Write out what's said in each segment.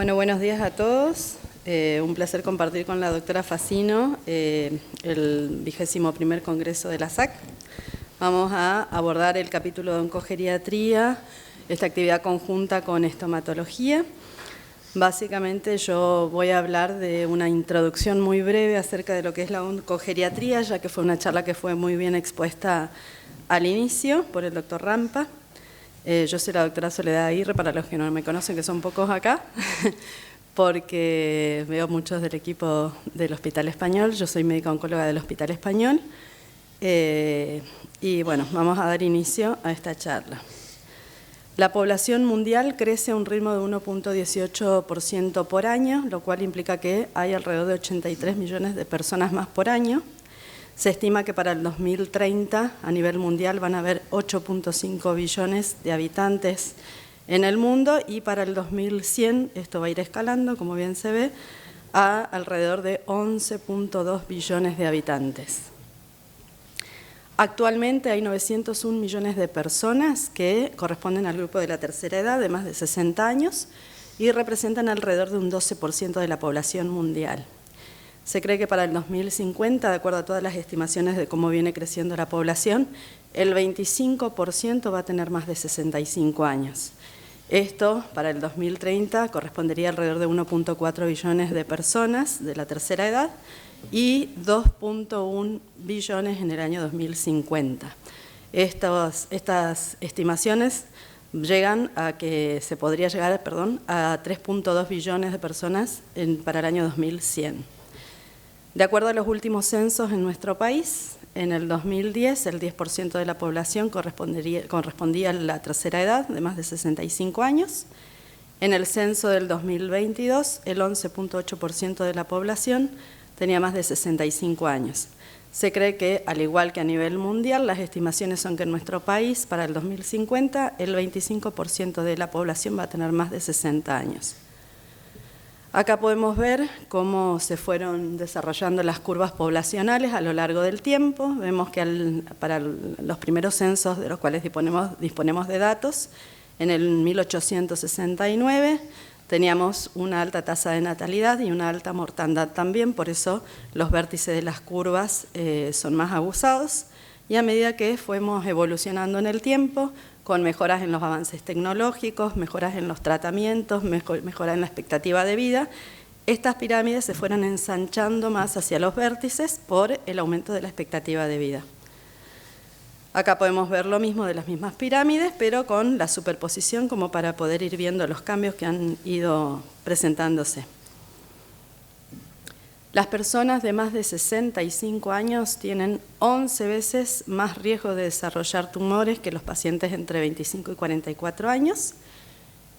Bueno, buenos días a todos. Un placer compartir con la doctora Facino el 21º Congreso de la SAC. Vamos a abordar el capítulo de oncogeriatría, esta actividad conjunta con estomatología. Básicamente yo voy a hablar de una introducción muy breve acerca de lo que es la oncogeriatría, ya que fue una charla que fue muy bien expuesta al inicio por el doctor Rampa. Yo soy la doctora Soledad Aguirre, para los que no me conocen, que son pocos acá, porque veo muchos del equipo del Hospital Español. Yo soy médica oncóloga del Hospital Español. Y bueno, vamos a dar inicio a esta charla. La población mundial crece a un ritmo de 1.18% por año, lo cual implica que hay alrededor de 83 millones de personas más por año. Se estima que para el 2030 a nivel mundial van a haber 8.5 billones de habitantes en el mundo y para el 2100 esto va a ir escalando, como bien se ve, a alrededor de 11.2 billones de habitantes. Actualmente hay 901 millones de personas que corresponden al grupo de la tercera edad de más de 60 años y representan alrededor de un 12% de la población mundial. Se cree que para el 2050, de acuerdo a todas las estimaciones de cómo viene creciendo la población, el 25% va a tener más de 65 años. Esto, para el 2030, correspondería a alrededor de 1.4 billones de personas de la tercera edad y 2.1 billones en el año 2050. Estas estimaciones llegan a que se podría llegar, a 3.2 billones de personas para el año 2100. De acuerdo a los últimos censos en nuestro país, en el 2010 el 10% de la población correspondía a la tercera edad de más de 65 años. En el censo del 2022 el 11.8% de la población tenía más de 65 años. Se cree que, al igual que a nivel mundial, las estimaciones son que en nuestro país, para el 2050, el 25% de la población va a tener más de 60 años. Acá podemos ver cómo se fueron desarrollando las curvas poblacionales a lo largo del tiempo. Vemos que para los primeros censos de los cuales disponemos de datos, en el 1869 teníamos una alta tasa de natalidad y una alta mortandad también, por eso los vértices de las curvas son más aguzados. Y a medida que fuimos evolucionando en el tiempo, con mejoras en los avances tecnológicos, mejoras en los tratamientos, mejora en la expectativa de vida, estas pirámides se fueron ensanchando más hacia los vértices por el aumento de la expectativa de vida. Acá podemos ver lo mismo de las mismas pirámides, pero con la superposición como para poder ir viendo los cambios que han ido presentándose. Las personas de más de 65 años tienen 11 veces más riesgo de desarrollar tumores que los pacientes entre 25 y 44 años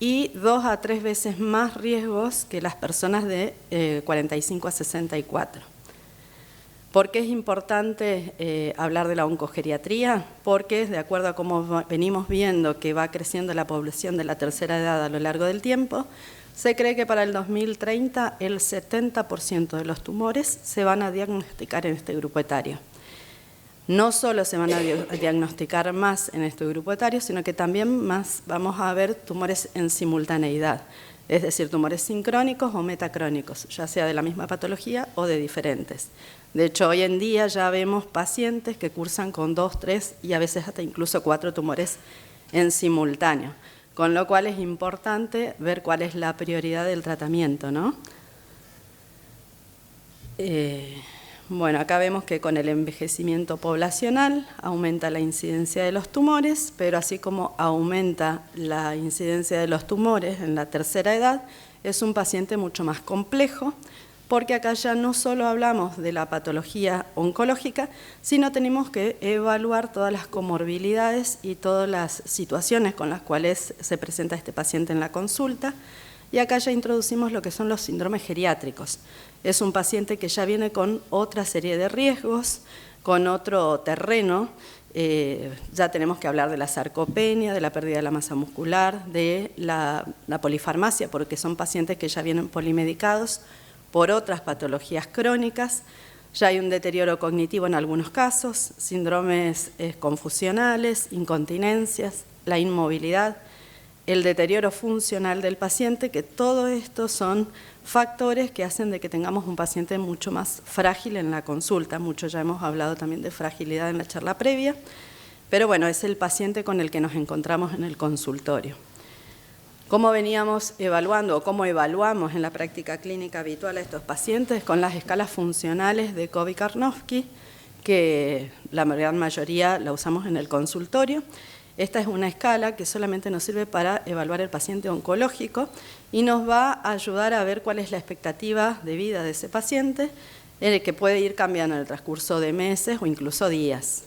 y 2 a 3 veces más riesgos que las personas de 45 a 64. ¿Por qué es importante hablar de la oncogeriatría? Porque, de acuerdo a cómo venimos viendo que va creciendo la población de la tercera edad a lo largo del tiempo, se cree que para el 2030 el 70% de los tumores se van a diagnosticar en este grupo etario. No solo se van a diagnosticar más en este grupo etario, sino que también vamos a ver tumores en simultaneidad, es decir, tumores sincrónicos o metacrónicos, ya sea de la misma patología o de diferentes. De hecho, hoy en día ya vemos pacientes que cursan con 2, 3 y a veces hasta incluso 4 tumores en simultáneo. Con lo cual es importante ver cuál es la prioridad del tratamiento, ¿no? Bueno, acá vemos que con el envejecimiento poblacional aumenta la incidencia de los tumores, pero así como aumenta la incidencia de los tumores en la tercera edad, es un paciente mucho más complejo, porque acá ya no solo hablamos de la patología oncológica, sino tenemos que evaluar todas las comorbilidades y todas las situaciones con las cuales se presenta este paciente en la consulta. Y acá ya introducimos lo que son los síndromes geriátricos. Es un paciente que ya viene con otra serie de riesgos, con otro terreno. Ya tenemos que hablar de la sarcopenia, de la pérdida de la masa muscular, de la polifarmacia, porque son pacientes que ya vienen polimedicados por otras patologías crónicas. Ya hay un deterioro cognitivo en algunos casos, síndromes confusionales, incontinencias, la inmovilidad. el deterioro funcional del paciente, que todo esto son factores que hacen de que tengamos un paciente mucho más frágil en la consulta. Mucho ya hemos hablado también de fragilidad en la charla previa, pero bueno, es el paciente con el que nos encontramos en el consultorio. ¿Cómo veníamos evaluando o cómo evaluamos en la práctica clínica habitual a estos pacientes? Con las escalas funcionales de Coby-Karnofsky, que la gran mayoría la usamos en el consultorio. Esta es una escala que solamente nos sirve para evaluar el paciente oncológico y nos va a ayudar a ver cuál es la expectativa de vida de ese paciente, que puede ir cambiando en el transcurso de meses o incluso días.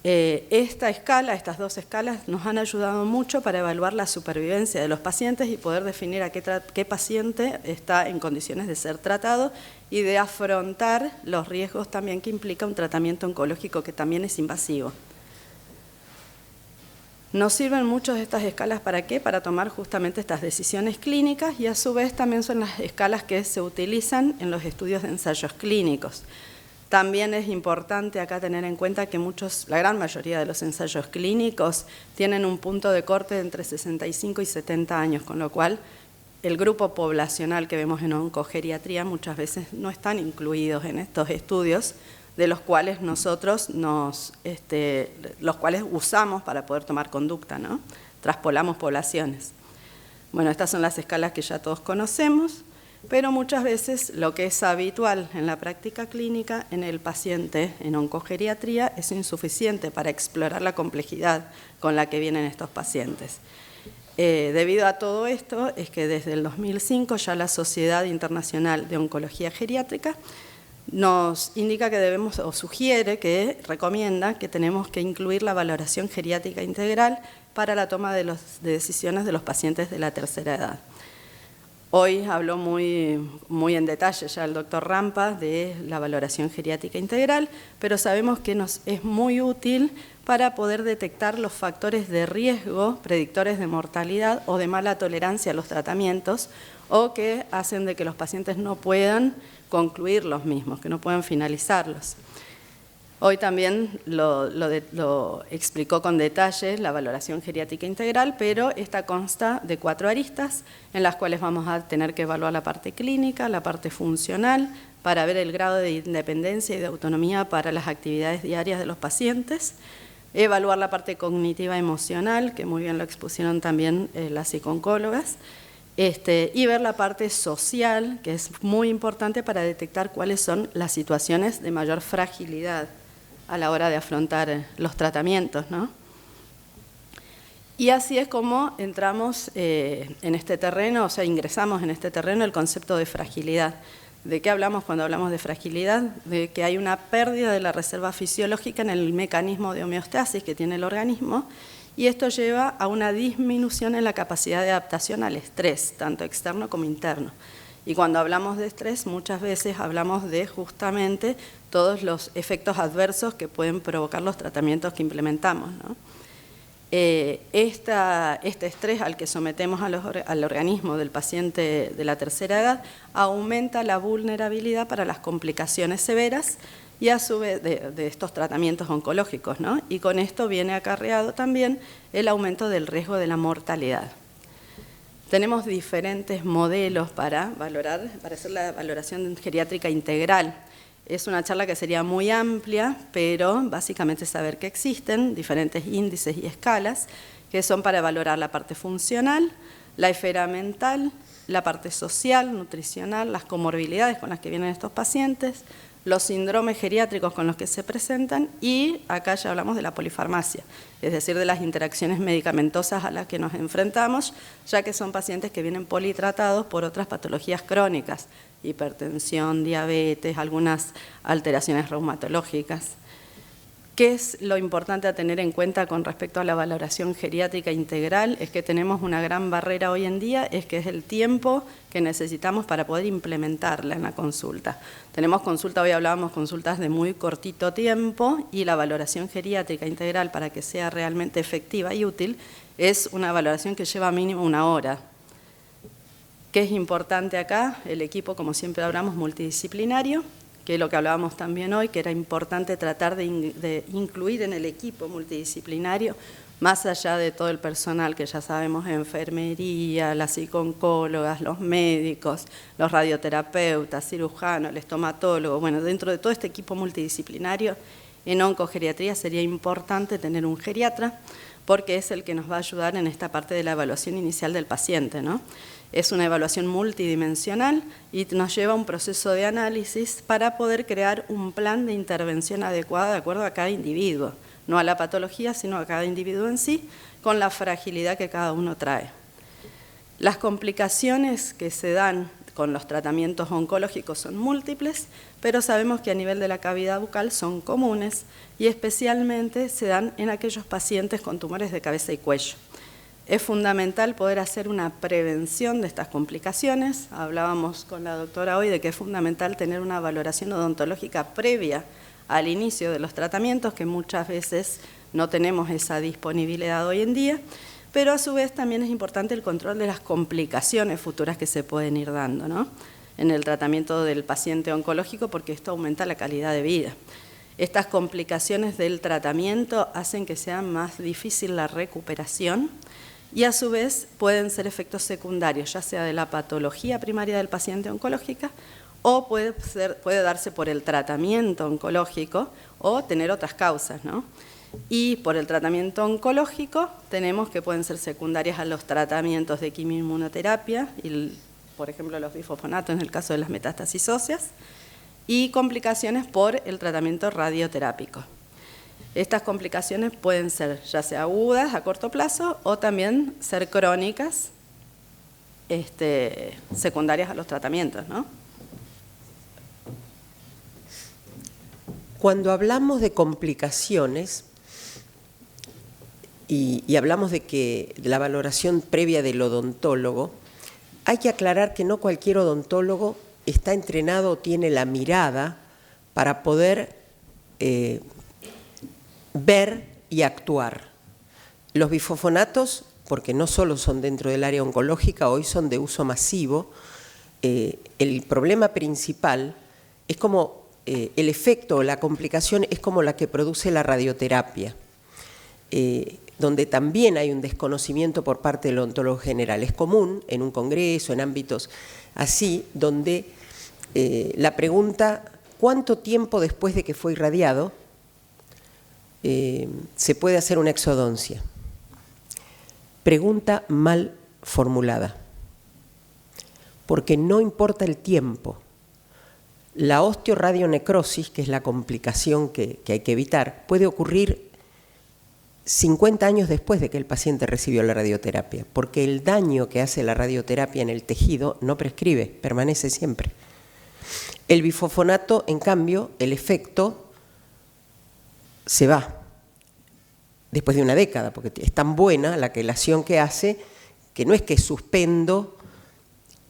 Esta escala, estas dos escalas, nos han ayudado mucho para evaluar la supervivencia de los pacientes y poder definir a qué paciente está en condiciones de ser tratado y de afrontar los riesgos también que implica un tratamiento oncológico que también es invasivo. Nos sirven mucho estas escalas ¿para qué? Para tomar justamente estas decisiones clínicas y a su vez también son las escalas que se utilizan en los estudios de ensayos clínicos. También es importante acá tener en cuenta que la gran mayoría de los ensayos clínicos tienen un punto de corte de entre 65 y 70 años, con lo cual el grupo poblacional que vemos en oncogeriatría muchas veces no están incluidos en estos estudios, de los cuales nosotros los cuales usamos para poder tomar conducta, ¿no? Traspolamos poblaciones. Bueno, estas son las escalas que ya todos conocemos, pero muchas veces lo que es habitual en la práctica clínica en el paciente en oncogeriatría es insuficiente para explorar la complejidad con la que vienen estos pacientes. Debido a todo esto es que desde el 2005 ya la Sociedad Internacional de Oncología Geriátrica nos indica que debemos, o sugiere, que recomienda que tenemos que incluir la valoración geriátrica integral para la toma de decisiones de los pacientes de la tercera edad. Hoy habló muy en detalle ya el doctor Rampa de la valoración geriátrica integral, pero sabemos que nos es muy útil para poder detectar los factores de riesgo, predictores de mortalidad o de mala tolerancia a los tratamientos, o que hacen de que los pacientes no puedan concluir los mismos, que no puedan finalizarlos. Hoy también lo explicó con detalle la valoración geriátrica integral, pero esta consta de 4 aristas en las cuales vamos a tener que evaluar la parte clínica, la parte funcional, para ver el grado de independencia y de autonomía para las actividades diarias de los pacientes, evaluar la parte cognitiva emocional, que muy bien lo expusieron también las psicooncólogas, y ver la parte social, que es muy importante para detectar cuáles son las situaciones de mayor fragilidad a la hora de afrontar los tratamientos, ¿no? Y así es como entramos en este terreno, o sea, ingresamos en este terreno el concepto de fragilidad. ¿De qué hablamos cuando hablamos de fragilidad? De que hay una pérdida de la reserva fisiológica en el mecanismo de homeostasis que tiene el organismo, y esto lleva a una disminución en la capacidad de adaptación al estrés, tanto externo como interno. Y cuando hablamos de estrés, muchas veces hablamos de justamente todos los efectos adversos que pueden provocar los tratamientos que implementamos, ¿no? Este estrés al que sometemos al organismo del paciente de la tercera edad aumenta la vulnerabilidad para las complicaciones severas y a su vez de estos tratamientos oncológicos, ¿no? Y con esto viene acarreado también el aumento del riesgo de la mortalidad. Tenemos diferentes modelos para hacer la valoración geriátrica integral. Es una charla que sería muy amplia, pero básicamente saber que existen diferentes índices y escalas que son para valorar la parte funcional, la esfera mental, la parte social, nutricional, las comorbilidades con las que vienen estos pacientes, los síndromes geriátricos con los que se presentan y acá ya hablamos de la polifarmacia, es decir, de las interacciones medicamentosas a las que nos enfrentamos, ya que son pacientes que vienen politratados por otras patologías crónicas, hipertensión, diabetes, algunas alteraciones reumatológicas. ¿Qué es lo importante a tener en cuenta con respecto a la valoración geriátrica integral? Es que tenemos una gran barrera hoy en día, es que es el tiempo que necesitamos para poder implementarla en la consulta. Tenemos consulta, hoy hablábamos consultas de muy cortito tiempo y la valoración geriátrica integral para que sea realmente efectiva y útil es una valoración que lleva mínimo 1 hora. ¿Qué es importante acá? El equipo, como siempre hablamos, multidisciplinario, que es lo que hablábamos también hoy, que era importante tratar de incluir en el equipo multidisciplinario, más allá de todo el personal que ya sabemos, enfermería, las psicooncólogas, los médicos, los radioterapeutas, cirujanos, el estomatólogo, bueno, dentro de todo este equipo multidisciplinario, en oncogeriatría sería importante tener un geriatra, porque es el que nos va a ayudar en esta parte de la evaluación inicial del paciente, ¿no? Es una evaluación multidimensional y nos lleva a un proceso de análisis para poder crear un plan de intervención adecuado de acuerdo a cada individuo, no a la patología, sino a cada individuo en sí, con la fragilidad que cada uno trae. Las complicaciones que se dan con los tratamientos oncológicos son múltiples, pero sabemos que a nivel de la cavidad bucal son comunes y especialmente se dan en aquellos pacientes con tumores de cabeza y cuello. Es fundamental poder hacer una prevención de estas complicaciones. Hablábamos con la doctora hoy de que es fundamental tener una valoración odontológica previa al inicio de los tratamientos, que muchas veces no tenemos esa disponibilidad hoy en día, pero a su vez también es importante el control de las complicaciones futuras que se pueden ir dando, ¿no?, en el tratamiento del paciente oncológico, porque esto aumenta la calidad de vida. Estas complicaciones del tratamiento hacen que sea más difícil la recuperación y a su vez pueden ser efectos secundarios, ya sea de la patología primaria del paciente oncológica o puede darse por el tratamiento oncológico o tener otras causas, ¿no? Y por el tratamiento oncológico tenemos que pueden ser secundarias a los tratamientos de quimioinmunoterapia, y, por ejemplo, los bifosfonatos en el caso de las metástasis óseas, y complicaciones por el tratamiento radioterápico. Estas complicaciones pueden ser ya sea agudas a corto plazo o también ser crónicas, secundarias a los tratamientos, ¿no? Cuando hablamos de complicaciones y hablamos de la valoración previa del odontólogo, hay que aclarar que no cualquier odontólogo está entrenado o tiene la mirada para poder ver y actuar. Los bifosfonatos, porque no solo son dentro del área oncológica, hoy son de uso masivo. El problema principal es como el efecto o la complicación es como la que produce la radioterapia, donde también hay un desconocimiento por parte del odontólogo general. Es común en un congreso, en ámbitos así, donde la pregunta, ¿cuánto tiempo después de que fue irradiado se puede hacer una exodoncia? Pregunta mal formulada, porque no importa el tiempo. La osteoradionecrosis, que es la complicación que hay que evitar, puede ocurrir 50 años después de que el paciente recibió la radioterapia, porque el daño que hace la radioterapia en el tejido no prescribe, permanece siempre. El bifosfonato, en cambio, el efecto se va después de una década, porque es tan buena la quelación que hace que no es que suspendo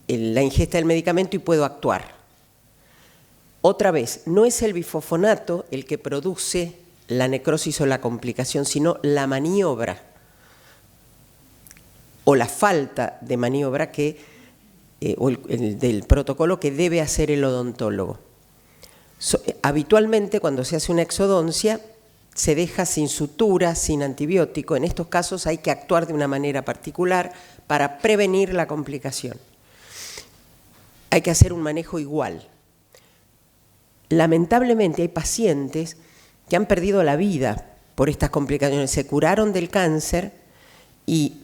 la ingesta del medicamento y puedo actuar. Otra vez, no es el bifosfonato el que produce la necrosis o la complicación, sino la maniobra o la falta de maniobra o del protocolo que debe hacer el odontólogo. Habitualmente, cuando se hace una exodoncia, se deja sin sutura, sin antibiótico. En estos casos hay que actuar de una manera particular para prevenir la complicación. Hay que hacer un manejo igual. Lamentablemente hay pacientes que han perdido la vida por estas complicaciones. Se curaron del cáncer y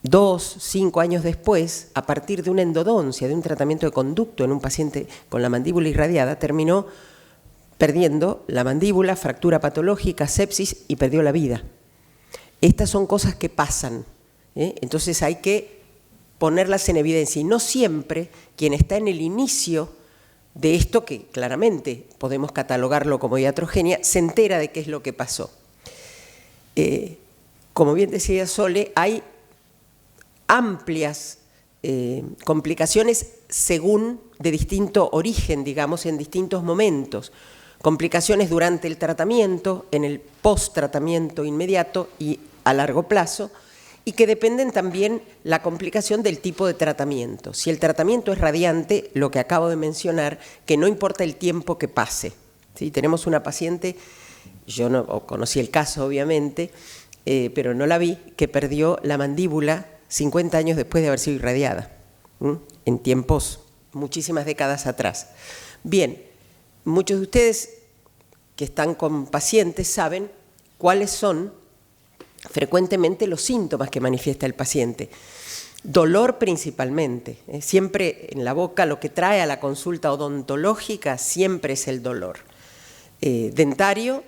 2, 5 años después, a partir de una endodoncia, de un tratamiento de conducto en un paciente con la mandíbula irradiada, terminó perdiendo la mandíbula, fractura patológica, sepsis y perdió la vida. Estas son cosas que pasan, entonces hay que ponerlas en evidencia. Y no siempre quien está en el inicio de esto, que claramente podemos catalogarlo como iatrogenia, se entera de qué es lo que pasó. Como bien decía Sole, hay amplias complicaciones según de distinto origen, digamos, en distintos momentos. Complicaciones durante el tratamiento, en el post-tratamiento inmediato y a largo plazo, y que dependen también la complicación del tipo de tratamiento. Si el tratamiento es radiante, lo que acabo de mencionar, que no importa el tiempo que pase. ¿Sí? Tenemos una paciente, yo no conocí el caso obviamente, pero no la vi, que perdió la mandíbula 50 años después de haber sido irradiada, en tiempos, muchísimas décadas atrás. Bien, muchos de ustedes que están con pacientes saben cuáles son frecuentemente los síntomas que manifiesta el paciente. Dolor principalmente, siempre en la boca lo que trae a la consulta odontológica siempre es el dolor, dentario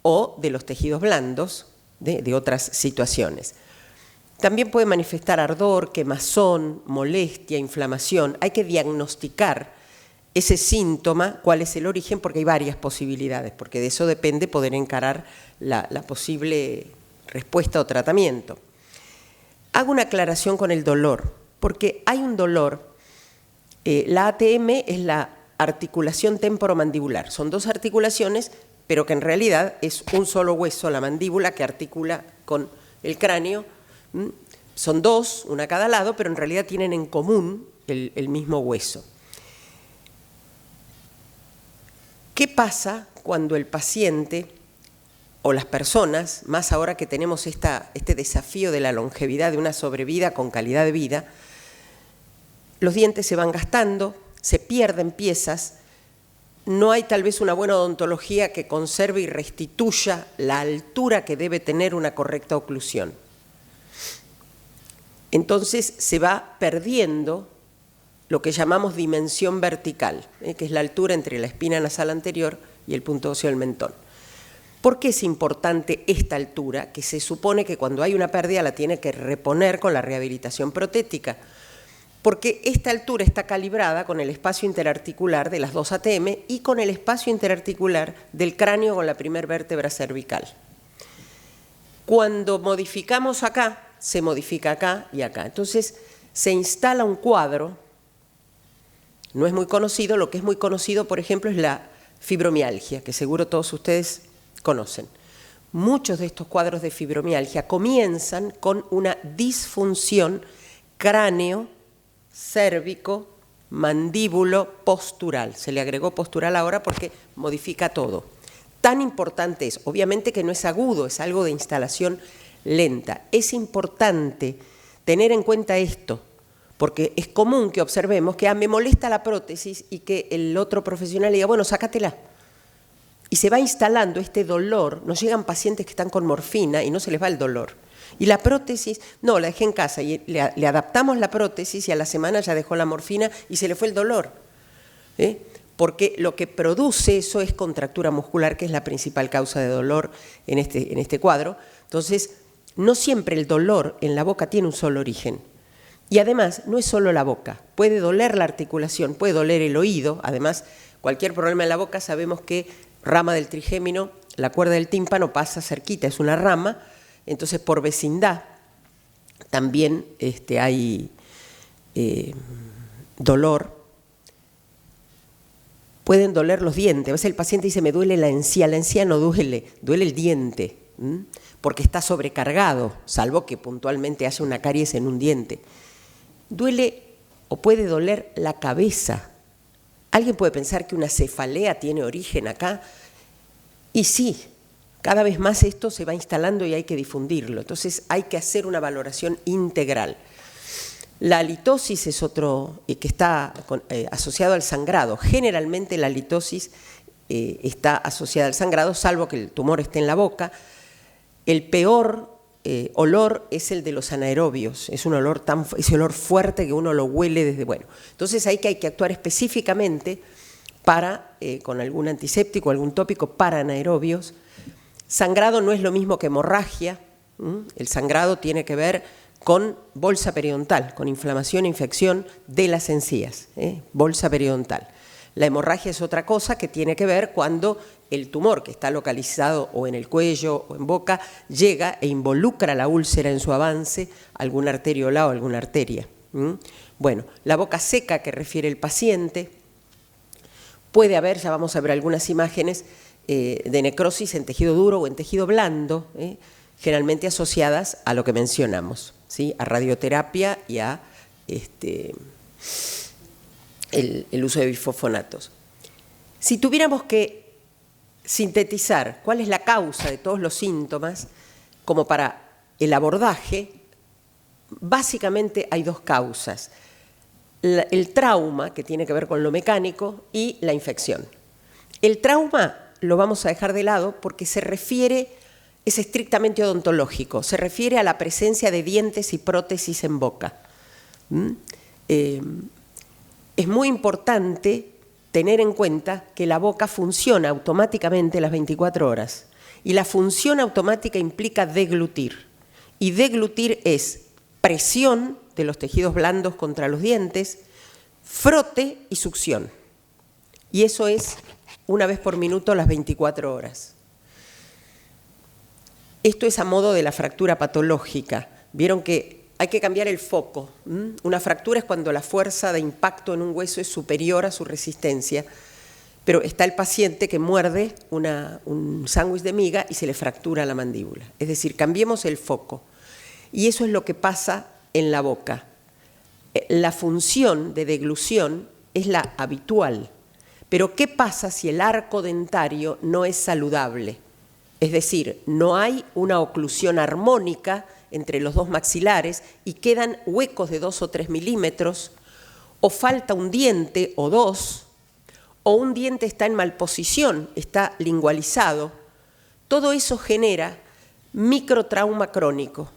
o de los tejidos blandos, de otras situaciones. También puede manifestar ardor, quemazón, molestia, inflamación. Hay que diagnosticar ese síntoma, cuál es el origen, porque hay varias posibilidades, porque de eso depende poder encarar la posible respuesta o tratamiento. Hago una aclaración con el dolor, porque hay un dolor, la ATM es la articulación temporomandibular, son dos articulaciones, pero que en realidad es un solo hueso, la mandíbula, que articula con el cráneo. Son dos, una a cada lado, pero en realidad tienen en común el mismo hueso. ¿Qué pasa cuando el paciente o las personas, más ahora que tenemos este desafío de la longevidad, de una sobrevida con calidad de vida, los dientes se van gastando, se pierden piezas, no hay tal vez una buena odontología que conserve y restituya la altura que debe tener una correcta oclusión? Entonces se va perdiendo lo que llamamos dimensión vertical, que es la altura entre la espina nasal anterior y el punto óseo del mentón. ¿Por qué es importante esta altura? Que se supone que cuando hay una pérdida la tiene que reponer con la rehabilitación protética, porque esta altura está calibrada con el espacio interarticular de las dos ATM y con el espacio interarticular del cráneo con la primer vértebra cervical. Cuando modificamos acá, se modifica acá y acá. Entonces se instala un cuadro, no es muy conocido, lo que es muy conocido, por ejemplo, es la fibromialgia, que seguro todos ustedes conocen. Muchos de estos cuadros de fibromialgia comienzan con una disfunción cráneo, cérvico, mandíbulo, postural. Se le agregó postural ahora porque modifica todo. Tan importante es, obviamente que no es agudo, es algo de instalación lenta. Es importante tener en cuenta esto, porque es común que observemos que me molesta la prótesis y que el otro profesional le diga, bueno, sácatela. Y se va instalando este dolor. Nos llegan pacientes que están con morfina y no se les va el dolor. Y la prótesis, no, la dejé en casa y le adaptamos la prótesis y a la semana ya dejó la morfina y se le fue el dolor. Porque lo que produce eso es contractura muscular, que es la principal causa de dolor en este cuadro. Entonces, no siempre el dolor en la boca tiene un solo origen. Y además, no es solo la boca. Puede doler la articulación, puede doler el oído. Además, cualquier problema en la boca sabemos que rama del trigémino, la cuerda del tímpano pasa cerquita, es una rama. Entonces, por vecindad también hay dolor. Pueden doler los dientes. A veces el paciente dice, me duele la encía. La encía no duele, duele el diente, porque está sobrecargado, salvo que puntualmente haya una caries en un diente. Duele o puede doler la cabeza. Alguien puede pensar que una cefalea tiene origen acá, y sí, cada vez más esto se va instalando y hay que difundirlo. Entonces hay que hacer una valoración integral. La halitosis es otro que está asociado al sangrado. Generalmente la halitosis está asociada al sangrado, salvo que el tumor esté en la boca. El peor olor es el de los anaerobios. Es un olor ese olor fuerte que uno lo huele desde... Bueno, entonces hay que actuar específicamente con algún antiséptico, algún tópico para anaerobios. Sangrado no es lo mismo que hemorragia. El sangrado tiene que ver con bolsa periodontal, con inflamación e infección de las encías, bolsa periodontal. La hemorragia es otra cosa que tiene que ver cuando el tumor que está localizado o en el cuello o en boca llega e involucra la úlcera en su avance, alguna arteriola o alguna arteria. Bueno, la boca seca que refiere el paciente, puede haber, ya vamos a ver algunas imágenes, de necrosis en tejido duro o en tejido blando, generalmente asociadas a lo que mencionamos, ¿sí? A radioterapia y a el uso de bifosfonatos. Si tuviéramos que sintetizar cuál es la causa de todos los síntomas, como para el abordaje, básicamente hay dos causas: el trauma, que tiene que ver con lo mecánico, y la infección. El trauma lo vamos a dejar de lado porque es estrictamente odontológico, se refiere a la presencia de dientes y prótesis en boca. Es muy importante tener en cuenta que la boca funciona automáticamente las 24 horas, y la función automática implica deglutir, y deglutir es presión de los tejidos blandos contra los dientes, frote y succión. Y eso es una vez por minuto las 24 horas. Esto es a modo de la fractura patológica. Vieron que hay que cambiar el foco. Una fractura es cuando la fuerza de impacto en un hueso es superior a su resistencia, pero está el paciente que muerde un sándwich de miga y se le fractura la mandíbula. Es decir, cambiemos el foco. Y eso es lo que pasa en la boca. La función de deglución es la habitual, pero ¿qué pasa si el arco dentario no es saludable? Es decir, no hay una oclusión armónica entre los dos maxilares y quedan huecos de 2 o 3 milímetros, o falta un diente o dos, o un diente está en malposición, está lingualizado. Todo eso genera microtrauma crónico,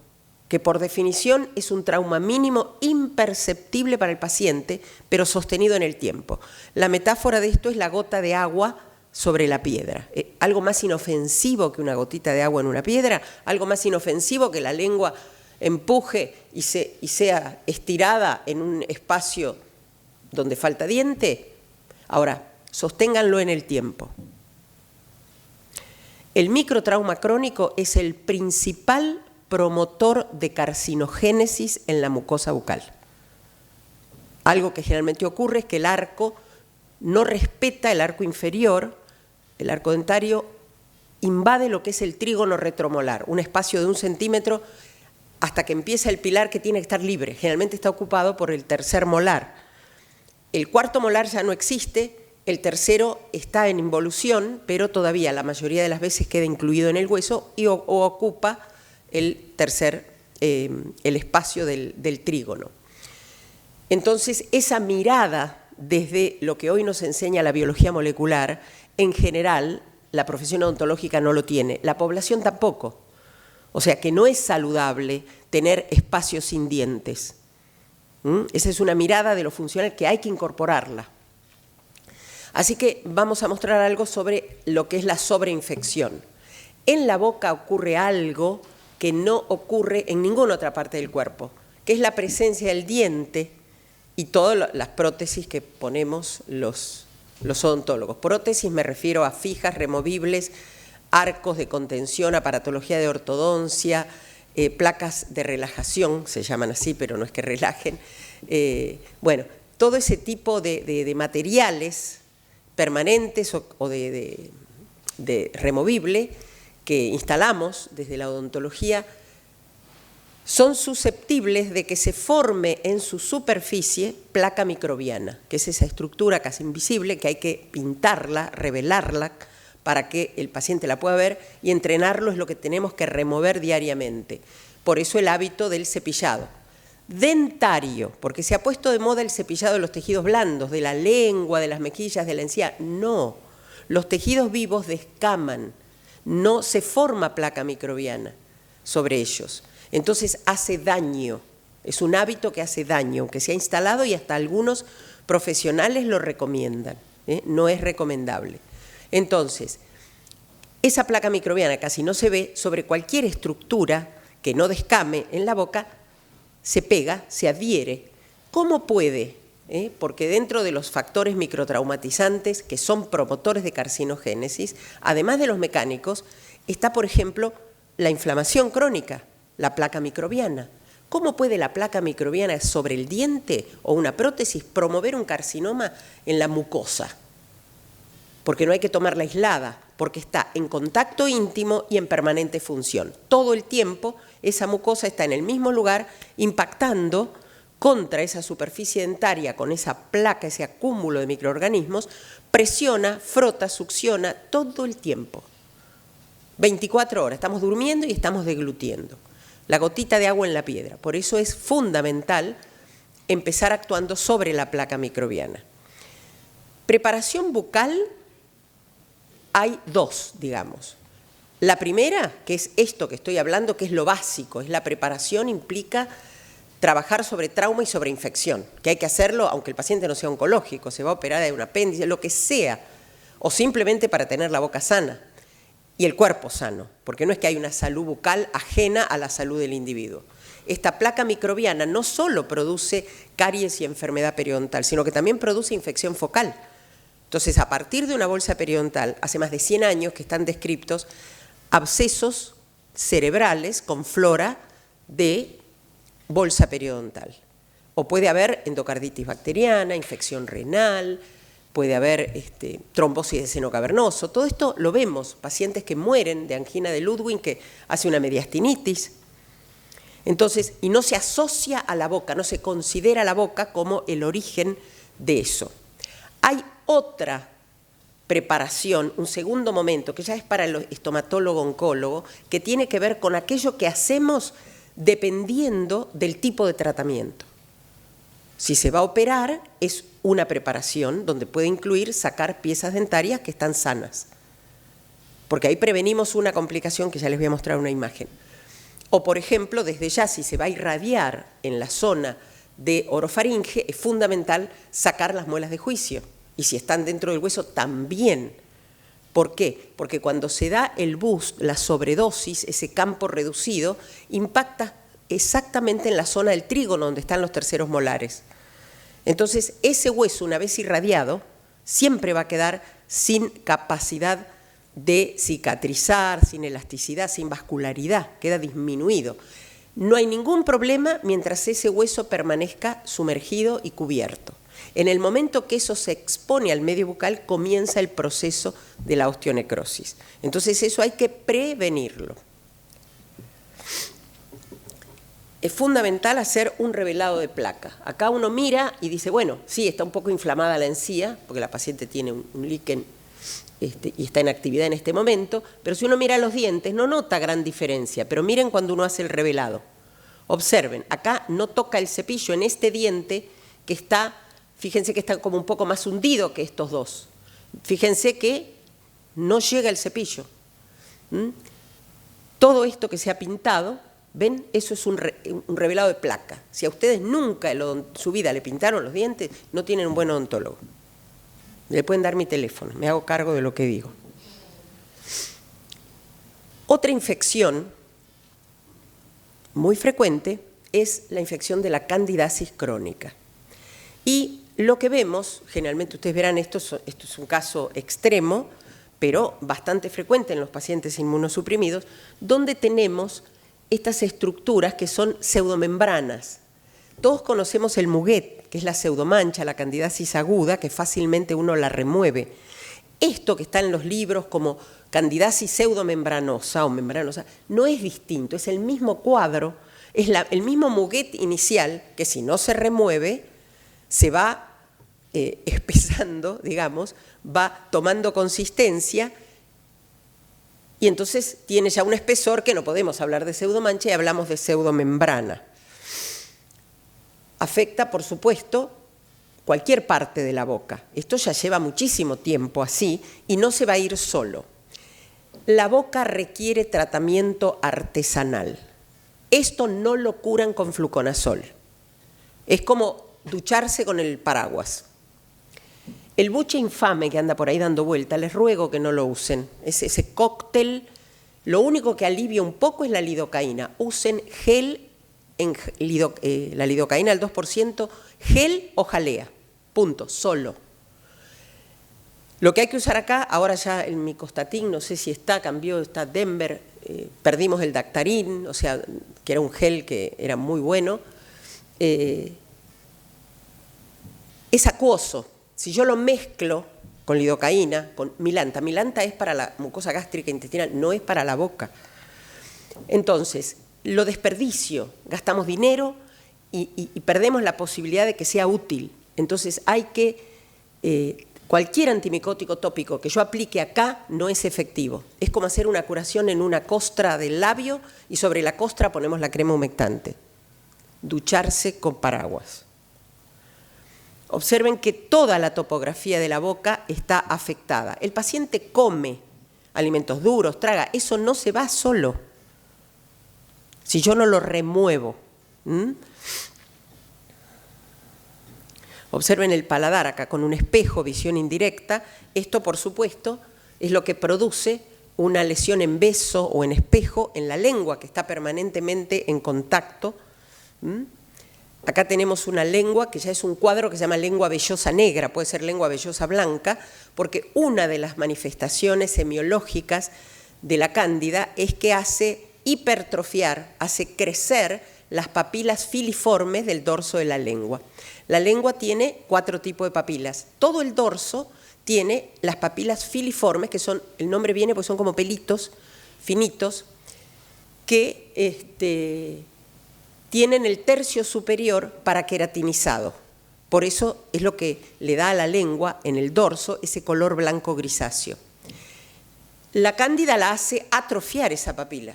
que por definición es un trauma mínimo imperceptible para el paciente, pero sostenido en el tiempo. La metáfora de esto es la gota de agua sobre la piedra. Algo más inofensivo que una gotita de agua en una piedra, algo más inofensivo que la lengua empuje y sea estirada en un espacio donde falta diente. Ahora, sosténganlo en el tiempo. El microtrauma crónico es el principal promotor de carcinogénesis en la mucosa bucal. Algo que generalmente ocurre es que el arco no respeta el arco inferior, el arco dentario invade lo que es el trígono retromolar, un espacio de 1 centímetro hasta que empieza el pilar, que tiene que estar libre. Generalmente está ocupado por el tercer molar. El cuarto molar ya no existe, el tercero está en involución, pero todavía la mayoría de las veces queda incluido en el hueso o ocupa el espacio del trígono. Entonces, esa mirada desde lo que hoy nos enseña la biología molecular, en general, la profesión odontológica no lo tiene, la población tampoco. O sea que no es saludable tener espacios sin dientes. Esa es una mirada de lo funcional que hay que incorporarla. Así que vamos a mostrar algo sobre lo que es la sobreinfección. En la boca ocurre algo que no ocurre en ninguna otra parte del cuerpo, que es la presencia del diente y todas las prótesis que ponemos los odontólogos. Prótesis me refiero a fijas, removibles, arcos de contención, aparatología de ortodoncia, placas de relajación, se llaman así, pero no es que relajen. Bueno, todo ese tipo de materiales permanentes o de removible que instalamos desde la odontología son susceptibles de que se forme en su superficie placa microbiana, que es esa estructura casi invisible que hay que pintarla, revelarla para que el paciente la pueda ver, y entrenarlo es lo que tenemos que remover diariamente. Por eso el hábito del cepillado. Dentario, porque se ha puesto de moda el cepillado de los tejidos blandos, de la lengua, de las mejillas, de la encía. No, los tejidos vivos descaman, no se forma placa microbiana sobre ellos. Entonces hace daño, es un hábito que hace daño, aunque se ha instalado y hasta algunos profesionales lo recomiendan, no es recomendable. Entonces, esa placa microbiana casi no se ve sobre cualquier estructura que no descame en la boca, se pega, se adhiere. ¿Cómo puede? Porque dentro de los factores microtraumatizantes que son promotores de carcinogénesis, además de los mecánicos, está, por ejemplo, la inflamación crónica, la placa microbiana. ¿Cómo puede la placa microbiana sobre el diente o una prótesis promover un carcinoma en la mucosa? Porque no hay que tomarla aislada, porque está en contacto íntimo y en permanente función. Todo el tiempo esa mucosa está en el mismo lugar impactando contra esa superficie dentaria con esa placa, ese acúmulo de microorganismos, presiona, frota, succiona todo el tiempo. 24 horas, estamos durmiendo y estamos deglutiendo. La gotita de agua en la piedra. Por eso es fundamental empezar actuando sobre la placa microbiana. Preparación bucal hay dos, digamos. La primera, que es esto que estoy hablando, que es lo básico, es la preparación, implica trabajar sobre trauma y sobre infección, que hay que hacerlo aunque el paciente no sea oncológico, se va a operar de un apéndice, lo que sea, o simplemente para tener la boca sana y el cuerpo sano, porque no es que hay una salud bucal ajena a la salud del individuo. Esta placa microbiana no solo produce caries y enfermedad periodontal, sino que también produce infección focal. Entonces, a partir de una bolsa periodontal, hace más de 100 años que están descritos abscesos cerebrales con flora de bolsa periodontal. O puede haber endocarditis bacteriana, infección renal, puede haber trombosis de seno cavernoso. Todo esto lo vemos, pacientes que mueren de angina de Ludwig, que hace una mediastinitis. Entonces, y no se asocia a la boca, no se considera la boca como el origen de eso. Hay otra preparación, un segundo momento, que ya es para el estomatólogo-oncólogo, que tiene que ver con aquello que hacemos dependiendo del tipo de tratamiento. Si se va a operar, es una preparación donde puede incluir sacar piezas dentarias que están sanas, porque ahí prevenimos una complicación que ya les voy a mostrar una imagen. O, por ejemplo, desde ya, si se va a irradiar en la zona de orofaringe, es fundamental sacar las muelas de juicio. Y si están dentro del hueso, también. ¿Por qué? Porque cuando se da el boost, la sobredosis, ese campo reducido, impacta exactamente en la zona del trígono, donde están los terceros molares. Entonces, ese hueso, una vez irradiado, siempre va a quedar sin capacidad de cicatrizar, sin elasticidad, sin vascularidad, queda disminuido. No hay ningún problema mientras ese hueso permanezca sumergido y cubierto. En el momento que eso se expone al medio bucal, comienza el proceso de la osteonecrosis. Entonces, eso hay que prevenirlo. Es fundamental hacer un revelado de placa. Acá uno mira y dice, bueno, sí, está un poco inflamada la encía, porque la paciente tiene un líquen y está en actividad en este momento, pero si uno mira los dientes no nota gran diferencia, pero miren cuando uno hace el revelado. Observen, acá no toca el cepillo en este diente que está, fíjense que está como un poco más hundido que estos dos. Fíjense que no llega el cepillo. Todo esto que se ha pintado, ¿ven? Eso es un revelado de placa. Si a ustedes nunca en su vida le pintaron los dientes, no tienen un buen odontólogo. Le pueden dar mi teléfono, me hago cargo de lo que digo. Otra infección muy frecuente es la infección de la candidiasis crónica. Y lo que vemos, generalmente ustedes verán esto es un caso extremo, pero bastante frecuente en los pacientes inmunosuprimidos, donde tenemos estas estructuras que son pseudomembranas. Todos conocemos el muguet, que es la pseudomancha, la candidiasis aguda, que fácilmente uno la remueve. Esto que está en los libros como candidiasis pseudomembranosa o membranosa, no es distinto, es el mismo cuadro, es el mismo muguet inicial, que si no se remueve, se va espesando, digamos, va tomando consistencia y entonces tiene ya un espesor que no podemos hablar de pseudomancha y hablamos de pseudomembrana. Afecta, por supuesto, cualquier parte de la boca. Esto ya lleva muchísimo tiempo así y no se va a ir solo. La boca requiere tratamiento artesanal. Esto no lo curan con fluconazol. Es como ducharse con el paraguas. El buche infame que anda por ahí dando vuelta, les ruego que no lo usen. Ese cóctel, lo único que alivia un poco es la lidocaína. Usen gel, la lidocaína al 2%, gel o jalea, punto, solo. Lo que hay que usar acá, ahora ya el micostatin, no sé si está, cambió, está Denver, perdimos el Dactarin, o sea, que era un gel que era muy bueno. Es acuoso. Si yo lo mezclo con lidocaína, con milanta. Milanta es para la mucosa gástrica intestinal, no es para la boca. Entonces, lo desperdicio, gastamos dinero y perdemos la posibilidad de que sea útil. Entonces, hay que, cualquier antimicótico tópico que yo aplique acá no es efectivo. Es como hacer una curación en una costra del labio y sobre la costra ponemos la crema humectante. Ducharse con paraguas. Observen que toda la topografía de la boca está afectada. El paciente come alimentos duros, traga, eso no se va solo si yo no lo remuevo. Observen el paladar acá con un espejo, visión indirecta. Esto, por supuesto, es lo que produce una lesión en beso o en espejo en la lengua, que está permanentemente en contacto. Acá tenemos una lengua que ya es un cuadro que se llama lengua vellosa negra, puede ser lengua vellosa blanca, porque una de las manifestaciones semiológicas de la cándida es que hace hipertrofiar, hace crecer las papilas filiformes del dorso de la lengua. La lengua tiene 4 tipos de papilas. Todo el dorso tiene las papilas filiformes, que son, el nombre viene porque son como pelitos finitos, que tienen el tercio superior paraqueratinizado. Por eso es lo que le da a la lengua en el dorso ese color blanco grisáceo. La cándida la hace atrofiar esa papila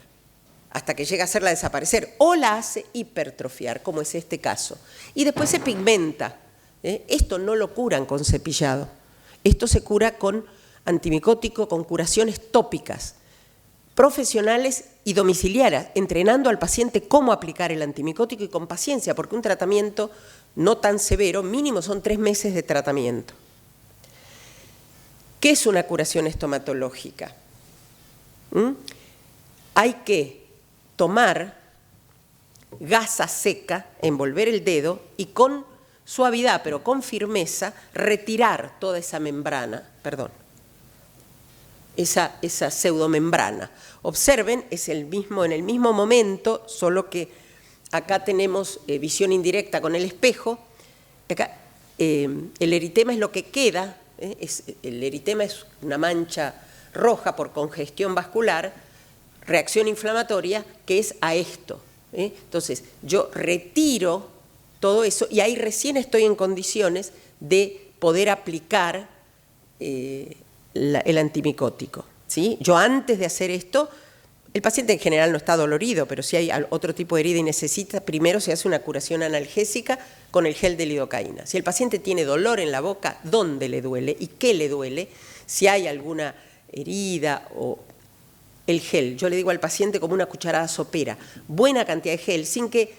hasta que llega a hacerla desaparecer, o la hace hipertrofiar, como es este caso. Y después se pigmenta. Esto no lo curan con cepillado. Esto se cura con antimicótico, con curaciones tópicas, profesionales y domiciliarias, entrenando al paciente cómo aplicar el antimicótico y con paciencia, porque un tratamiento no tan severo, mínimo son 3 meses de tratamiento. ¿Qué es una curación estomatológica? Hay que tomar gasa seca, envolver el dedo y con suavidad, pero con firmeza, retirar toda esa membrana, esa pseudomembrana. Observen, es en el mismo momento, solo que acá tenemos visión indirecta con el espejo. Acá, el eritema es lo que queda, el eritema es una mancha roja por congestión vascular, reacción inflamatoria, que es a esto. Entonces, yo retiro todo eso y ahí recién estoy en condiciones de poder aplicar el antimicótico. ¿Sí? Yo antes de hacer esto, el paciente en general no está dolorido, pero si hay otro tipo de herida y necesita, primero se hace una curación analgésica con el gel de lidocaína. Si el paciente tiene dolor en la boca, ¿dónde le duele y qué le duele? Si hay alguna herida o el gel, yo le digo al paciente como una cucharada sopera, buena cantidad de gel, sin que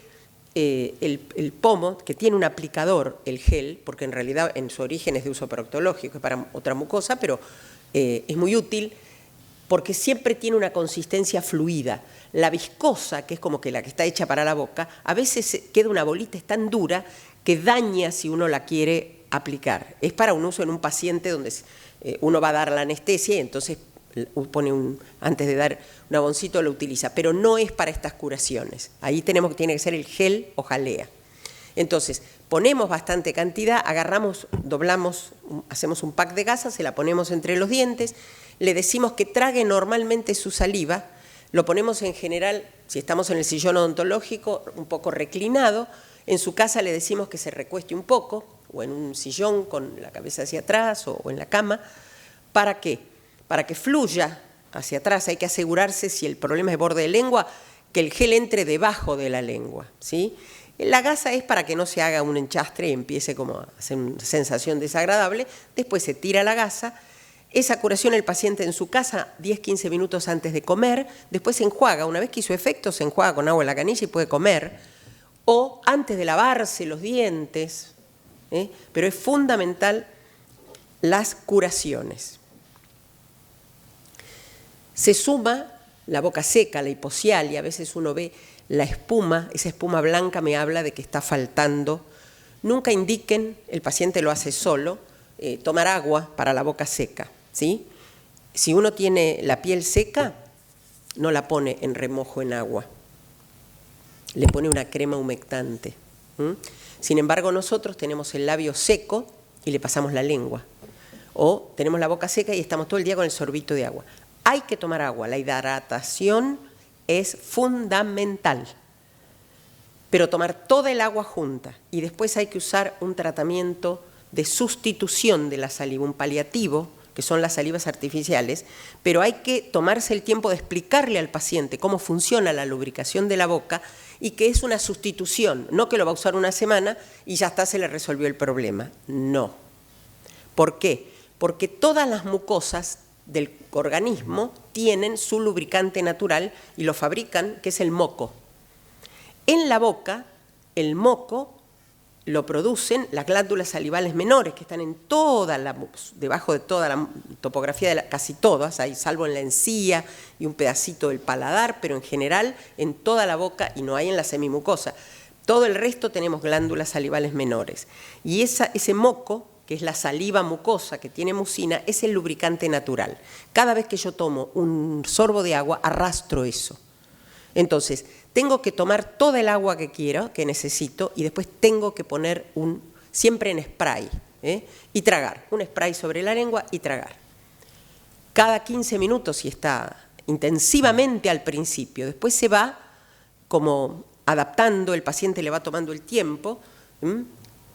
el pomo, que tiene un aplicador, el gel, porque en realidad en su origen es de uso proctológico, es para otra mucosa, pero es muy útil porque siempre tiene una consistencia fluida. La viscosa, que es como que la que está hecha para la boca, a veces queda una bolita, es tan dura que daña si uno la quiere aplicar. Es para un uso en un paciente donde uno va a dar la anestesia y entonces antes de dar un aboncito lo utiliza, pero no es para estas curaciones. Ahí tiene que ser el gel o jalea. Entonces, ponemos bastante cantidad, agarramos, doblamos, hacemos un pack de gasa, se la ponemos entre los dientes, le decimos que trague normalmente su saliva, lo ponemos en general, si estamos en el sillón odontológico, un poco reclinado, en su casa le decimos que se recueste un poco, o en un sillón con la cabeza hacia atrás, o en la cama. ¿Para qué? Para que fluya hacia atrás, hay que asegurarse, si el problema es borde de lengua, que el gel entre debajo de la lengua, ¿sí? La gasa es para que no se haga un enchastre y empiece como a hacer una sensación desagradable. Después se tira la gasa. Esa curación el paciente en su casa 10-15 minutos antes de comer. Después se enjuaga. Una vez que hizo efecto, se enjuaga con agua en la canilla y puede comer. O antes de lavarse los dientes. Pero es fundamental las curaciones. Se suma la boca seca, la hiposialia, a veces uno ve la espuma, esa espuma blanca me habla de que está faltando. Nunca indiquen, el paciente lo hace solo, tomar agua para la boca seca, ¿sí? Si uno tiene la piel seca, no la pone en remojo en agua, le pone una crema humectante. Sin embargo, nosotros tenemos el labio seco y le pasamos la lengua. O tenemos la boca seca y estamos todo el día con el sorbito de agua. Hay que tomar agua, la hidratación es fundamental. Pero tomar toda el agua junta y después hay que usar un tratamiento de sustitución de la saliva, un paliativo, que son las salivas artificiales, pero hay que tomarse el tiempo de explicarle al paciente cómo funciona la lubricación de la boca y que es una sustitución, no que lo va a usar una semana y ya está, se le resolvió el problema. No. ¿Por qué? Porque todas las mucosas del organismo tienen su lubricante natural y lo fabrican, que es el moco. En la boca, el moco lo producen las glándulas salivales menores, que están en debajo de toda la topografía, casi todas, ahí, salvo en la encía y un pedacito del paladar, pero en general en toda la boca y no hay en la semimucosa. Todo el resto tenemos glándulas salivales menores. Y ese moco, que es la saliva mucosa que tiene mucina, es el lubricante natural. Cada vez que yo tomo un sorbo de agua, arrastro eso. Entonces, tengo que tomar toda el agua que quiero, que necesito, y después tengo que poner siempre en spray, y tragar. Un spray sobre la lengua y tragar. Cada 15 minutos, si está intensivamente al principio. Después se va como adaptando, el paciente le va tomando el tiempo,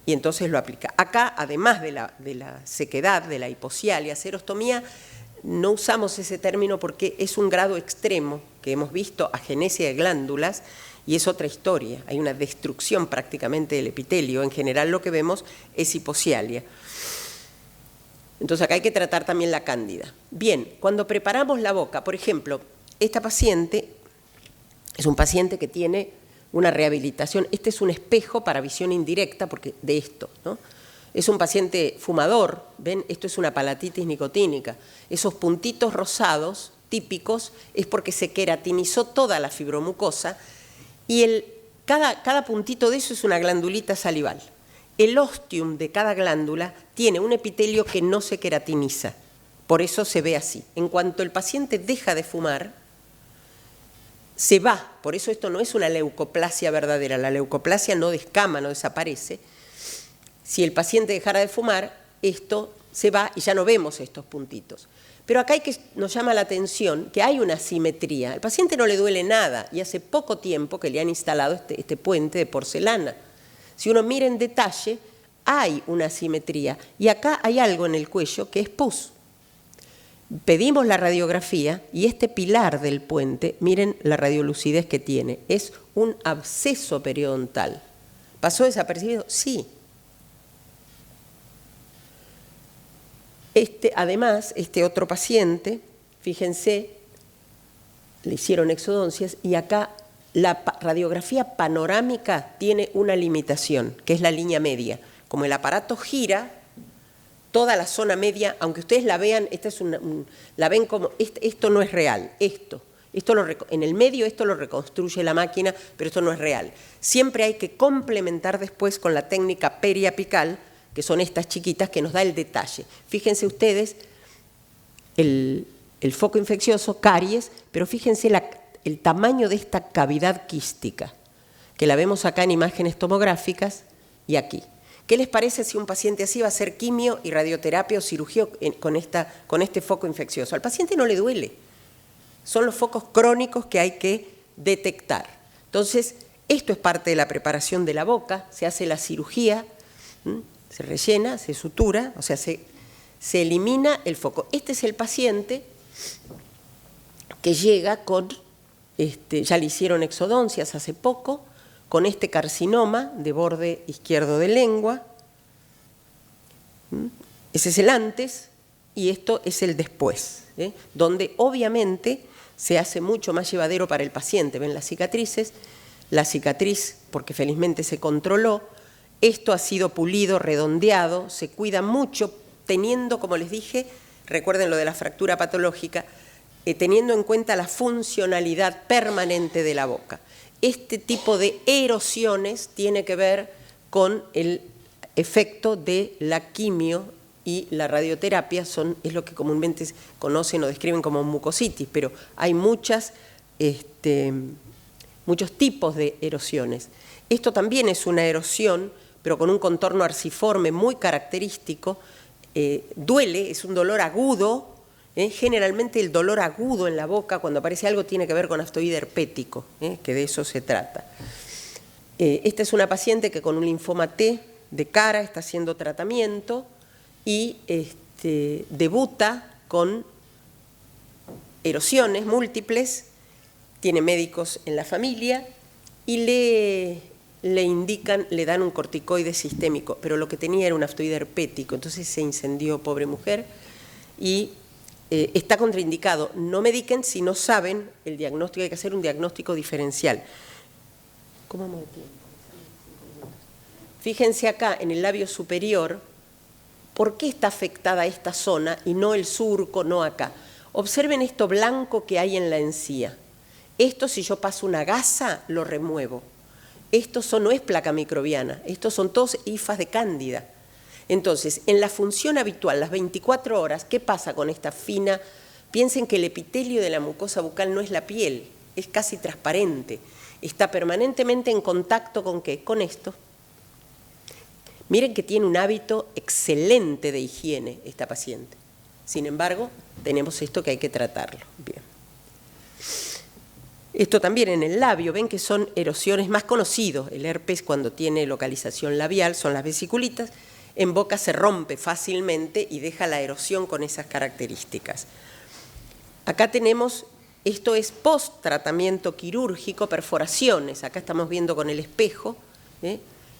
y entonces lo aplica. Acá, además de la sequedad, de la hiposialia, serostomía, no usamos ese término porque es un grado extremo que hemos visto, agenesia de glándulas, y es otra historia. Hay una destrucción prácticamente del epitelio. En general lo que vemos es hiposialia. Entonces acá hay que tratar también la cándida. Bien, cuando preparamos la boca, por ejemplo, esta paciente es un paciente que tiene una rehabilitación. Este es un espejo para visión indirecta porque de esto, ¿no? Es un paciente fumador, ¿ven? Esto es una palatitis nicotínica. Esos puntitos rosados típicos es porque se queratinizó toda la fibromucosa y cada puntito de eso es una glandulita salival. El ostium de cada glándula tiene un epitelio que no se queratiniza, por eso se ve así. En cuanto el paciente deja de fumar, se va, por eso esto no es una leucoplasia verdadera, la leucoplasia no descama, no desaparece. Si el paciente dejara de fumar, esto se va y ya no vemos estos puntitos. Pero acá nos llama la atención que hay una asimetría. Al paciente no le duele nada y hace poco tiempo que le han instalado este puente de porcelana. Si uno mira en detalle, hay una asimetría. Y acá hay algo en el cuello que es pus. Pedimos la radiografía y este pilar del puente, miren la radiolucidez que tiene, es un absceso periodontal. ¿Pasó desapercibido? Sí. Además, este otro paciente, fíjense, le hicieron exodoncias y acá la radiografía panorámica tiene una limitación, que es la línea media. Como el aparato gira, toda la zona media, aunque ustedes la vean, la ven como, esto no es real, en el medio esto lo reconstruye la máquina, pero esto no es real. Siempre hay que complementar después con la técnica periapical, que son estas chiquitas, que nos da el detalle. Fíjense ustedes el foco infeccioso, caries, pero fíjense el tamaño de esta cavidad quística, que la vemos acá en imágenes tomográficas y aquí. ¿Qué les parece si un paciente así va a hacer quimio y radioterapia o cirugía con este foco infeccioso? Al paciente no le duele. Son los focos crónicos que hay que detectar. Entonces, esto es parte de la preparación de la boca, se hace la cirugía, se rellena, se sutura, o sea, se elimina el foco. Este es el paciente que llega con, ya le hicieron exodoncias hace poco, con este carcinoma de borde izquierdo de lengua. Ese es el antes y esto es el después, donde obviamente se hace mucho más llevadero para el paciente. ¿Ven las cicatrices? La cicatriz, porque felizmente se controló, esto ha sido pulido, redondeado, se cuida mucho, teniendo, como les dije, recuerden lo de la fractura patológica, teniendo en cuenta la funcionalidad permanente de la boca. Este tipo de erosiones tiene que ver con el efecto de la quimio y la radioterapia, es lo que comúnmente conocen o describen como mucositis, pero hay muchos tipos de erosiones. Esto también es una erosión, pero con un contorno arciforme muy característico, duele, es un dolor agudo. Generalmente el dolor agudo en la boca cuando aparece algo tiene que ver con aftoide herpético, que de eso se trata. Esta es una paciente que con un linfoma T de cara está haciendo tratamiento y debuta con erosiones múltiples, tiene médicos en la familia y le indican, le dan un corticoide sistémico, pero lo que tenía era un aftoide herpético, entonces se incendió, pobre mujer, y está contraindicado. No mediquen si no saben el diagnóstico, hay que hacer un diagnóstico diferencial. ¿Cómo vamos de tiempo? Fíjense acá en el labio superior, ¿por qué está afectada esta zona y no el surco, no acá? Observen esto blanco que hay en la encía. Esto, si yo paso una gasa, lo remuevo. Esto no es placa microbiana, estos son todos hifas de cándida. Entonces, en la función habitual, las 24 horas, ¿qué pasa con esta fina? Piensen que el epitelio de la mucosa bucal no es la piel, es casi transparente. Está permanentemente en contacto ¿con qué? Con esto. Miren que tiene un hábito excelente de higiene esta paciente. Sin embargo, tenemos esto que hay que tratarlo. Bien. Esto también en el labio, ven que son erosiones más conocidos. El herpes cuando tiene localización labial son las vesiculitas. En boca se rompe fácilmente y deja la erosión con esas características. Acá tenemos, esto es post-tratamiento quirúrgico, perforaciones. Acá estamos viendo con el espejo,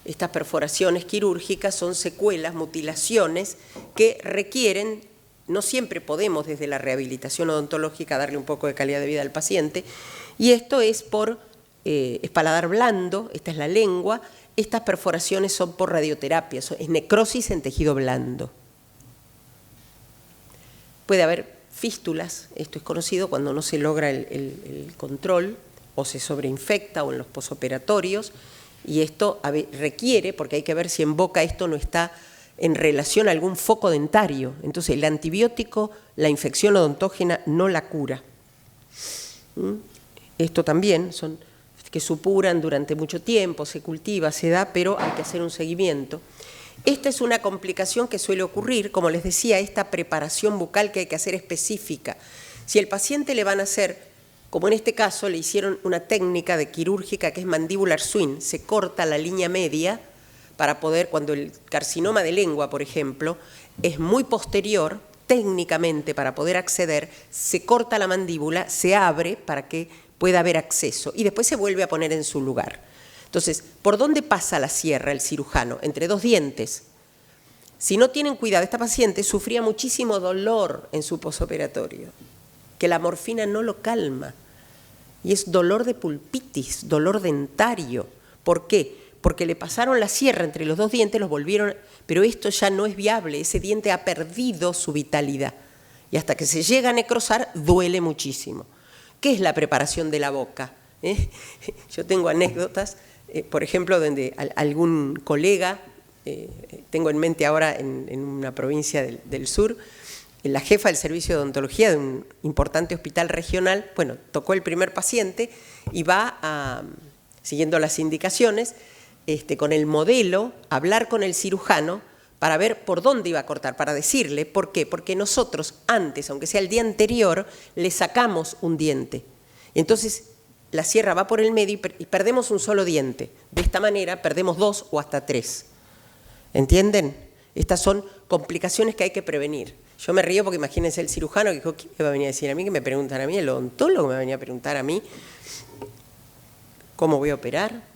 estas perforaciones quirúrgicas son secuelas, mutilaciones que requieren, no siempre podemos desde la rehabilitación odontológica darle un poco de calidad de vida al paciente, y esto es por es paladar blando, esta es la lengua. Estas perforaciones son por radioterapia, es necrosis en tejido blando. Puede haber fístulas, esto es conocido cuando no se logra el control o se sobreinfecta o en los posoperatorios, y esto requiere, porque hay que ver si en boca esto no está en relación a algún foco dentario. Entonces el antibiótico, la infección odontógena no la cura. Esto también son que supuran durante mucho tiempo, se cultiva, se da, pero hay que hacer un seguimiento. Esta es una complicación que suele ocurrir, como les decía, esta preparación bucal que hay que hacer específica. Si el paciente le van a hacer, como en este caso, le hicieron una técnica de quirúrgica que es mandibular swing, se corta la línea media para poder, cuando el carcinoma de lengua, por ejemplo, es muy posterior, técnicamente para poder acceder, se corta la mandíbula, se abre para que pueda haber acceso y después se vuelve a poner en su lugar. Entonces, ¿por dónde pasa la sierra el cirujano? Entre dos dientes. Si no tienen cuidado, esta paciente sufría muchísimo dolor en su posoperatorio, que la morfina no lo calma, y es dolor de pulpitis, dolor dentario. ¿Por qué? Porque le pasaron la sierra entre los dos dientes, los volvieron, pero esto ya no es viable, ese diente ha perdido su vitalidad, y hasta que se llega a necrosar duele muchísimo. ¿Qué es la preparación de la boca? Yo tengo anécdotas, por ejemplo, donde algún colega, tengo en mente ahora en una provincia del sur, la jefa del servicio de odontología de un importante hospital regional, bueno, tocó el primer paciente y va, siguiendo las indicaciones, con el modelo, a hablar con el cirujano para ver por dónde iba a cortar, para decirle, ¿por qué? Porque nosotros antes, aunque sea el día anterior, le sacamos un diente. Entonces, la sierra va por el medio y perdemos un solo diente. De esta manera, perdemos 2 o hasta 3. ¿Entienden? Estas son complicaciones que hay que prevenir. Yo me río porque imagínense el cirujano que dijo, ¿quién me va a venir a decir a mí? ¿Que me preguntan a mí? ¿El odontólogo me va a venir a preguntar a mí cómo voy a operar?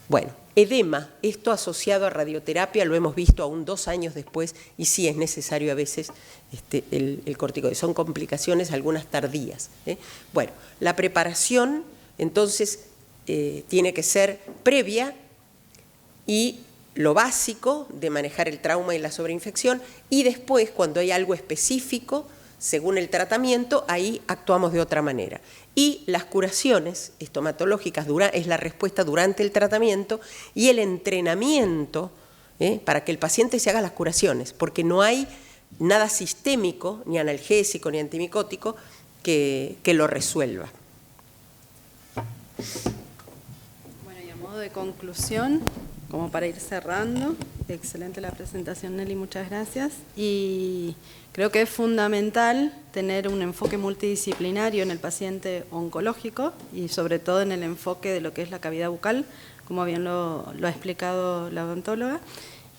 Bueno, edema, esto asociado a radioterapia, lo hemos visto aún 2 años después, y sí es necesario a veces el corticoide. Son complicaciones, algunas tardías. Bueno, la preparación, entonces, tiene que ser previa y lo básico de manejar el trauma y la sobreinfección, y después, cuando hay algo específico, según el tratamiento, ahí actuamos de otra manera. Y las curaciones estomatológicas es la respuesta durante el tratamiento y el entrenamiento para que el paciente se haga las curaciones, porque no hay nada sistémico, ni analgésico, ni antimicótico, que lo resuelva. Bueno, y a modo de conclusión, como para ir cerrando, Excelente la presentación, Nelly, muchas gracias. Y creo que es fundamental tener un enfoque multidisciplinario en el paciente oncológico y sobre todo en el enfoque de lo que es la cavidad bucal, como bien lo ha explicado la odontóloga.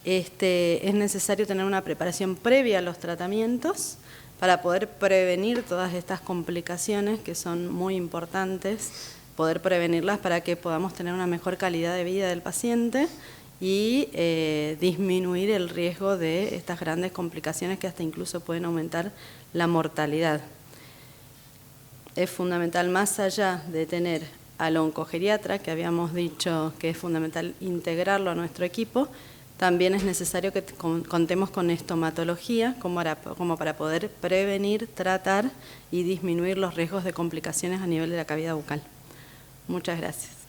Es necesario tener una preparación previa a los tratamientos para poder prevenir todas estas complicaciones que son muy importantes, poder prevenirlas para que podamos tener una mejor calidad de vida del paciente y disminuir el riesgo de estas grandes complicaciones que hasta incluso pueden aumentar la mortalidad. Es fundamental, más allá de tener al oncogeriatra, que habíamos dicho que es fundamental integrarlo a nuestro equipo, también es necesario que contemos con estomatología como para poder prevenir, tratar y disminuir los riesgos de complicaciones a nivel de la cavidad bucal. Muchas gracias.